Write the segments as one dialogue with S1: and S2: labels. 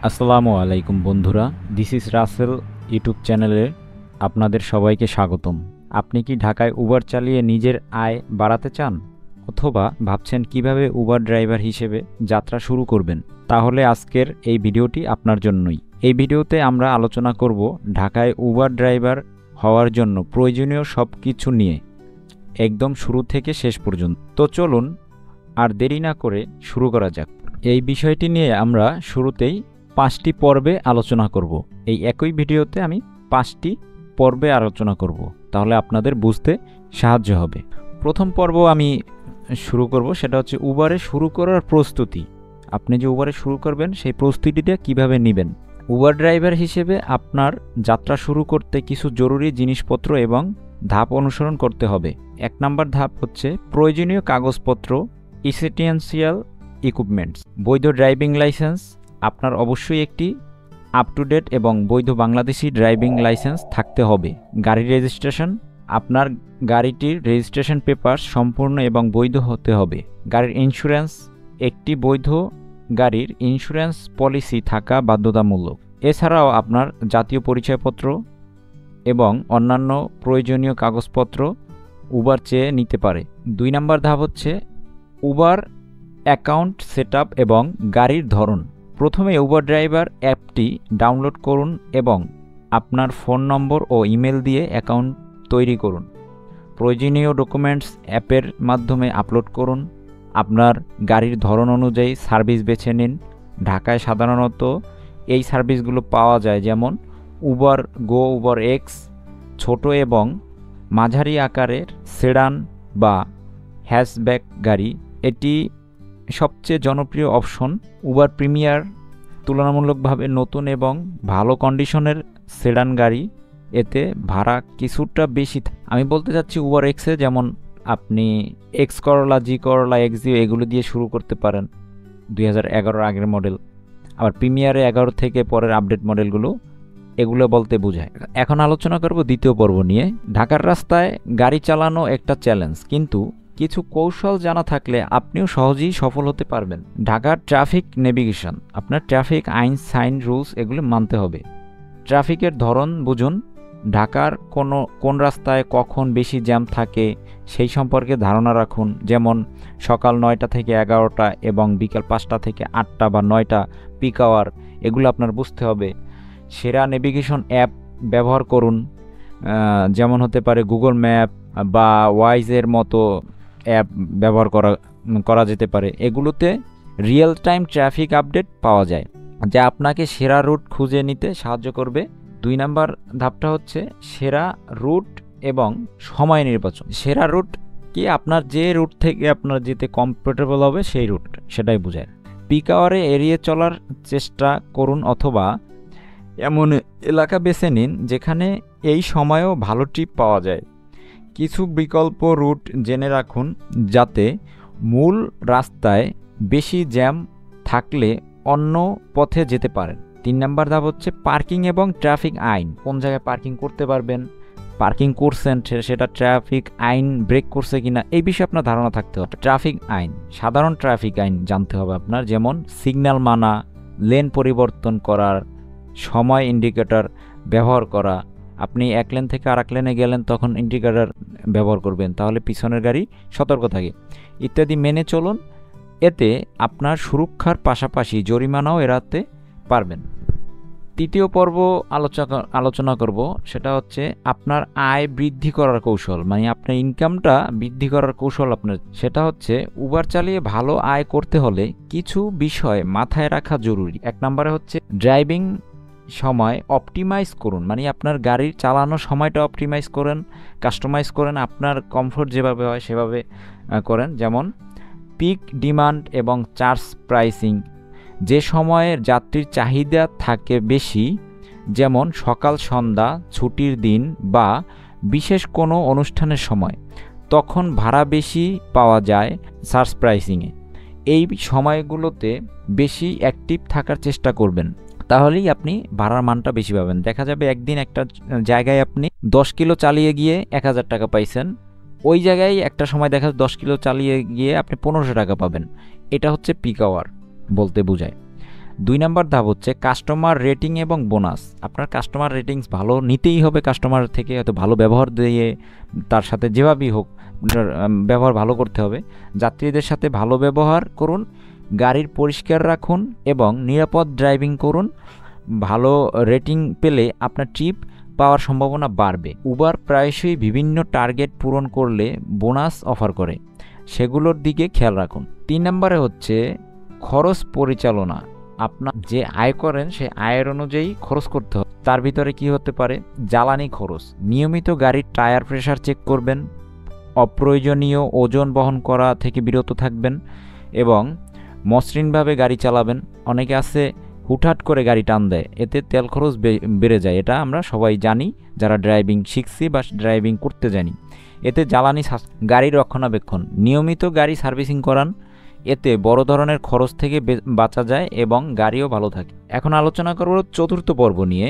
S1: আসসালামু আলাইকুম বন্ধুরা, দিস ইজ রাসেল ইউটিউব চ্যানেলে আপনাদের সবাইকে স্বাগতম। আপনি কি ঢাকায় উবার চালিয়ে নিজের আয় বাড়াতে চান, অথবা ভাবছেন কিভাবে উবার ড্রাইভার হিসেবে যাত্রা শুরু করবেন? তাহলে আজকের এই ভিডিওটি আপনার জন্যই। এই ভিডিওতে আমরা আলোচনা করব ঢাকায় উবার ড্রাইভার হওয়ার জন্য প্রয়োজনীয় সব কিছু নিয়ে, একদম শুরু থেকে শেষ পর্যন্ত। তো চলুন আর দেরি না করে শুরু করা যাক। এই বিষয়টি নিয়ে আমরা শুরুতেই 5টি পর্বে আলোচনা করব। এই একই ভিডিওতে আমি 5টি পর্বে আলোচনা করব, তাহলে আপনাদের বুঝতে সাহায্য হবে। প্রথম পর্ব আমি শুরু করব, সেটা হচ্ছে উবারে শুরু করার প্রস্তুতি। আপনি যে উবারে শুরু করবেন সেই প্রস্তুতিটা কিভাবে নেবেন। উবার ড্রাইভার হিসেবে আপনার যাত্রা শুরু করতে কিছু জরুরি জিনিসপত্র এবং ধাপ অনুসরণ করতে হবে। 1 নম্বর ধাপ হচ্ছে প্রয়োজনীয় কাগজপত্র, ইসেনশিয়াল ইকুইপমেন্টস। বৈধ ড্রাইভিং লাইসেন্স। আপনার অবশ্যই একটি আপ টু ডেট এবং বৈধ বাংলাদেশি ড্রাইভিং লাইসেন্স থাকতে হবে। গাড়ির রেজিস্ট্রেশন। আপনার গাড়িটির রেজিস্ট্রেশন পেপার সম্পূর্ণ এবং বৈধ হতে হবে। গাড়ির ইন্স্যুরেন্স। একটি বৈধ গাড়ির ইন্স্যুরেন্স পলিসি থাকা বাধ্যতামূলক। এছাড়াও আপনার জাতীয় পরিচয়পত্র এবং অন্যান্য প্রয়োজনীয় কাগজপত্র উবার চেয়ে নিতে পারে। 2 নম্বর ধাপ হচ্ছে উবার অ্যাকাউন্ট সেটআপ এবং গাড়ির ধরন। প্রথমে উবার ড্রাইভার অ্যাপটি ডাউনলোড করুন এবং আপনার ফোন নম্বর ও ইমেল দিয়ে অ্যাকাউন্ট তৈরি করুন। প্রয়োজনীয় ডকুমেন্টস অ্যাপের মাধ্যমে আপলোড করুন। আপনার গাড়ির ধরন অনুযায়ী সার্ভিস বেছে নিন। ঢাকায় সাধারণত এই সার্ভিসগুলো পাওয়া যায়, যেমন উবার গো, উবার এক্স, ছোট এবং মাঝারি আকারের সেডান বা হ্যাশব্যাক গাড়ি। এটি সবচেয়ে জনপ্রিয় অপশন। উবার প্রিমিয়ার তুলনামূলকভাবে নতুন এবং ভালো কন্ডিশনের সেডান গাড়ি, এতে ভাড়া কিছুটা বেশি। আমি বলতে চাচ্ছি উবার এক্সে যেমন আপনি এক্স করলা, জি করলা, এক্সিও এগুলো দিয়ে শুরু করতে পারেন, 2011 আগের মডেল। আবার প্রিমিয়ারে 11 থেকে পরের আপডেট মডেলগুলো, এগুলো বলতে বোঝায়। এখন আলোচনা করব দ্বিতীয় পর্ব নিয়ে। ঢাকার রাস্তায় গাড়ি চালানো একটা চ্যালেঞ্জ, কিন্তু কিছু কৌশল জানা থাকলে আপনিও সহজেই সফল হতে পারবেন। ঢাকার ট্রাফিক নেভিগেশন। আপনার ট্রাফিক আইন, সাইন, রুলস এগুলো মানতে হবে। ট্রাফিকের ধরন বুঝুন। ঢাকার কোন রাস্তায় কখন বেশি জ্যাম থাকে সেই সম্পর্কে ধারণা রাখুন, যেমন সকাল 9টা থেকে 11টা এবং বিকাল 5টা থেকে 8টা বা 9টা পিক আওয়ার, এগুলো আপনার বুঝতে হবে। সেরা নেভিগেশন অ্যাপ ব্যবহার করুন, যেমন হতে পারে গুগল ম্যাপ বা ওয়াইজের মতো অ্যাপ ব্যবহার করা যেতে পারে। এগুলোতে রিয়েল টাইম ট্রাফিক আপডেট পাওয়া যায়, যা আপনাকে সেরা রুট খুঁজে নিতে সাহায্য করবে। 2 নম্বর ধাপটা হচ্ছে সেরা রুট এবং সময় নির্বাচন। সেরা রুট কি? আপনার যে রুট থেকে আপনার যেতে কমফোর্টেবল হবে সেই রুট, সেটাই বোঝায়। পিক আওয়ারে এড়িয়ে চলার চেষ্টা করুন, অথবা এমন এলাকা বেছে নিন যেখানে এই সময়েও ভালো ট্রিপ পাওয়া যায়। কিছু বিকল্প রুট জেনে রাখুন, যাতে মূল রাস্তায় বেশি জ্যাম থাকলে অন্য পথে যেতে পারেন। 3 নম্বর ধাপ হচ্ছে পার্কিং এবং ট্রাফিক আইন। কোন জায়গায় পার্কিং করতে পারবেন, পার্কিং করছেন সেটা ট্রাফিক আইন ব্রেক করছে কিনা, এই বিষয়ে আপনার ধারণা থাকতে হবে। ট্রাফিক আইন, সাধারণ ট্রাফিক আইন জানতে হবে আপনার, যেমন সিগন্যাল মানা, লেন পরিবর্তন করার সময় ইন্ডিকেটর ব্যবহার করা। আপনি এক লেন থেকে আরেক লেনে গেলেন, তখন ইন্ডিকেটর ব্যবহার করবেন, তাহলে পিছনের গাড়ি সতর্ক থাকে। ইত্যাদি মেনে চলুন। এতে আপনার সুরক্ষার পাশাপাশি জরিমানাও এড়াতে পারবেন। তৃতীয় পর্ব আলোচনা করব, সেটা হচ্ছে আপনার আয় বৃদ্ধি করার কৌশল, মানে আপনার ইনকামটা বৃদ্ধি করার কৌশল আপনার। সেটা হচ্ছে উবার চালিয়ে ভালো আয় করতে হলে কিছু বিষয় মাথায় রাখা জরুরি। 1 নম্বরে হচ্ছে ড্রাইভিং সময় অপটিমাইজ করুন, মানে আপনার গাড়ির চালানোর সময়টা অপটিমাইজ করেন, কাস্টমাইজ করেন, আপনার কমফোর্ট যেভাবে হয় সেভাবে করেন। যেমন পিক ডিমান্ড এবং চার্জ প্রাইসিং। যে সময়ের যাত্রীর চাহিদা থাকে বেশি, যেমন সকাল, সন্ধ্যা, ছুটির দিন বা বিশেষ কোনো অনুষ্ঠানের সময়, তখন ভাড়া বেশি পাওয়া যায় সার্চ প্রাইসিংয়ে। এই সময়গুলোতে বেশি অ্যাক্টিভ থাকার চেষ্টা করবেন, তাহলেই আপনি ভাড়ার মানটা বেশি পাবেন। দেখা যাবে একদিন একটা জায়গায় আপনি 10 কিলো চালিয়ে গিয়ে 1000 টাকা পাইছেন, ওই জায়গায় একটা সময় দেখা যায় 10 কিলো চালিয়ে গিয়ে আপনি 1500 টাকা পাবেন। এটা হচ্ছে পিক আওয়ার বলতে বোঝায়। 2 নম্বর ধাপ হচ্ছে কাস্টমার রেটিং এবং বোনাস। আপনার কাস্টমার রেটিংস ভালো নিতেই হবে কাস্টমার থেকে, হয়তো ভালো ব্যবহার দিয়ে তার সাথে যেভাবেই হোক ব্যবহার ভালো করতে হবে। যাত্রীদের সাথে ভালো ব্যবহার করুন, গাড়ির পরিষ্কার রাখুন এবং নিরাপদ ড্রাইভিং করুন। ভালো রেটিং পেলে আপনার ট্রিপ পাওয়ার সম্ভাবনা বাড়বে। উবার প্রায়শই বিভিন্ন টার্গেট পূরণ করলে বোনাস অফার করে, সেগুলোর দিকে খেয়াল রাখুন। 3 নম্বরে হচ্ছে খরচ পরিচালনা। আপনার যে আয় করেন সেই আয়ের অনুযায়ী খরচ করতে হবে। তার ভিতরে কি হতে পারে? জ্বালানি খরচ। নিয়মিত গাড়ির টায়ার প্রেশার চেক করবেন, অপ্রয়োজনীয় ওজন বহন করা থেকে বিরত থাকবেন এবং মসৃণভাবে গাড়ি চালাবেন। অনেকে আছে হুটহাট করে গাড়ি টান দেয়, এতে তেল খরচ বেড়ে যায়। এটা আমরা সবাই জানি যারা ড্রাইভিং শিখছি বা ড্রাইভিং করতে জানি। এতে জ্বালানি গাড়ির রক্ষণাবেক্ষণ, নিয়মিত গাড়ি সার্ভিসিং করান, এতে বড় ধরনের খরচ থেকে বাঁচা যায় এবং গাড়িও ভালো থাকে। এখন আলোচনা করব 4র্থ পর্ব নিয়ে,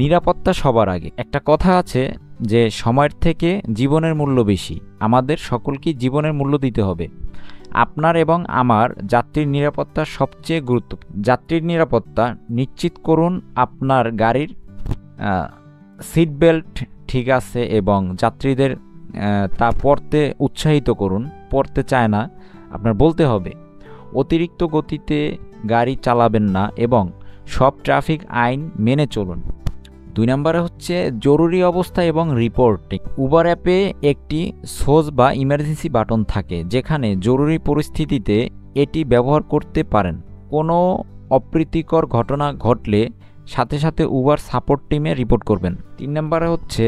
S1: নিরাপত্তা সবার আগে। একটা কথা আছে যে সময়ের থেকে জীবনের মূল্য বেশি। আমাদের সকলকে জীবনের মূল্য দিতে হবে। আপনার এবং আমার যাত্রীর নিরাপত্তা সবচেয়ে গুরুত্বপূর্ণ। যাত্রীর নিরাপত্তা নিশ্চিত করুন, আপনার গাড়ির সিট বেল্ট ঠিক আছে এবং যাত্রীদের তা পরতে উৎসাহিত করুন। পরতে চায় না আপনার বলতে হবে। অতিরিক্ত গতিতে গাড়ি চালাবেন না এবং সব ট্রাফিক আইন মেনে চলুন। 2 নম্বরে হচ্ছে জরুরি অবস্থা এবং রিপোর্টিং। উবার অ্যাপে একটি সোজ বা ইমার্জেন্সি বাটন থাকে, যেখানে জরুরি পরিস্থিতিতে এটি ব্যবহার করতে পারেন। কোনো অপ্রীতিকর ঘটনা ঘটলে সাথে সাথে উবার সাপোর্ট টিমে রিপোর্ট করবেন। 3 নম্বরে হচ্ছে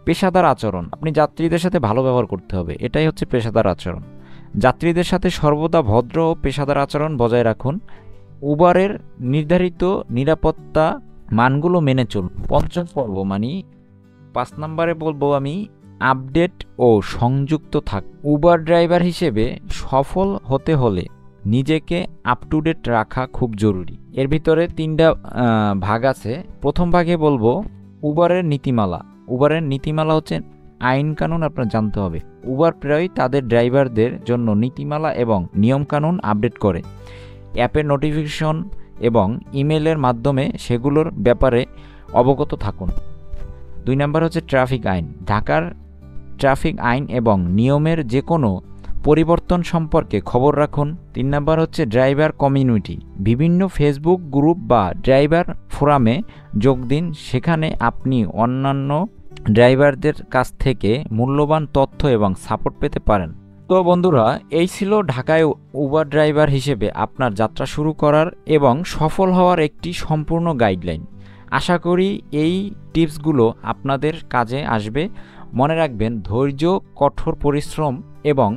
S1: পেশাদার আচরণ। আপনি যাত্রীদের সাথে ভালো ব্যবহার করতে হবে, এটাই হচ্ছে পেশাদার আচরণ। যাত্রীদের সাথে সর্বদা ভদ্র ও পেশাদার আচরণ বজায় রাখুন। উবারের নির্ধারিত নিরাপত্তা মানগুলো মেনে চলুন। 5ম পর্ব 5 নম্বরে বলবো আমি আপডেট ও সংযুক্ত থাক। উবার ড্রাইভার হিসেবে সফল হতে হলে নিজেকে আপ টু ডেট রাখা খুব জরুরি। এর ভিতরে 3টা ভাগ আছে। প্রথম ভাগে বলবো উবারের নীতিমালা। উবারের নীতিমালা হচ্ছে আইন কানুন আপনার জানতে হবে। উবার প্রায়ই তাদের ড্রাইভারদের জন্য নীতিমালা এবং নিয়মকানুন আপডেট করে। অ্যাপের নোটিফিকেশন এবং ইমেলের মাধ্যমে সেগুলোর ব্যাপারে অবগত থাকুন। 2 নম্বর হচ্ছে ট্রাফিক আইন। ঢাকার ট্রাফিক আইন এবং নিয়মের যে কোনো পরিবর্তন সম্পর্কে খবর রাখুন। 3 নম্বর হচ্ছে ড্রাইভার কমিউনিটি। বিভিন্ন ফেসবুক গ্রুপ বা ড্রাইভার ফোরামে যোগ দিন, সেখানে আপনি অন্যান্য ড্রাইভারদের কাছ থেকে মূল্যবান তথ্য এবং সাপোর্ট পেতে পারেন। তো বন্ধুরা, এই ছিল ঢাকায় উবার ড্রাইভার হিসেবে আপনার যাত্রা শুরু করার এবং সফল হওয়ার একটি সম্পূর্ণ গাইডলাইন। আশা করি এই টিপসগুলো আপনাদের কাজে আসবে। মনে রাখবেন, ধৈর্য, কঠোর পরিশ্রম এবং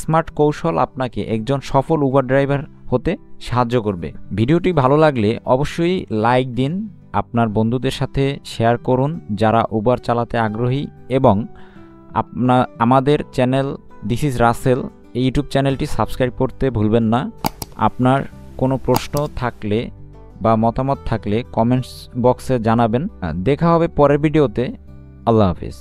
S1: স্মার্ট কৌশল আপনাকে একজন সফল উবার ড্রাইভার হতে সাহায্য করবে। ভিডিওটি ভালো লাগলে অবশ্যই লাইক দিন, আপনার বন্ধুদের সাথে শেয়ার করুন যারা উবার চালাতে আগ্রহী, এবং আমাদের চ্যানেল দিস ইজ রাসেল এই ইউটিউব চ্যানেলটি সাবস্ক্রাইব করতে ভুলবেন না। আপনার কোনো প্রশ্ন থাকলে বা মতামত থাকলে কমেন্টস বক্সে জানাবেন। দেখা হবে পরের ভিডিওতে। আল্লাহ হাফিজ।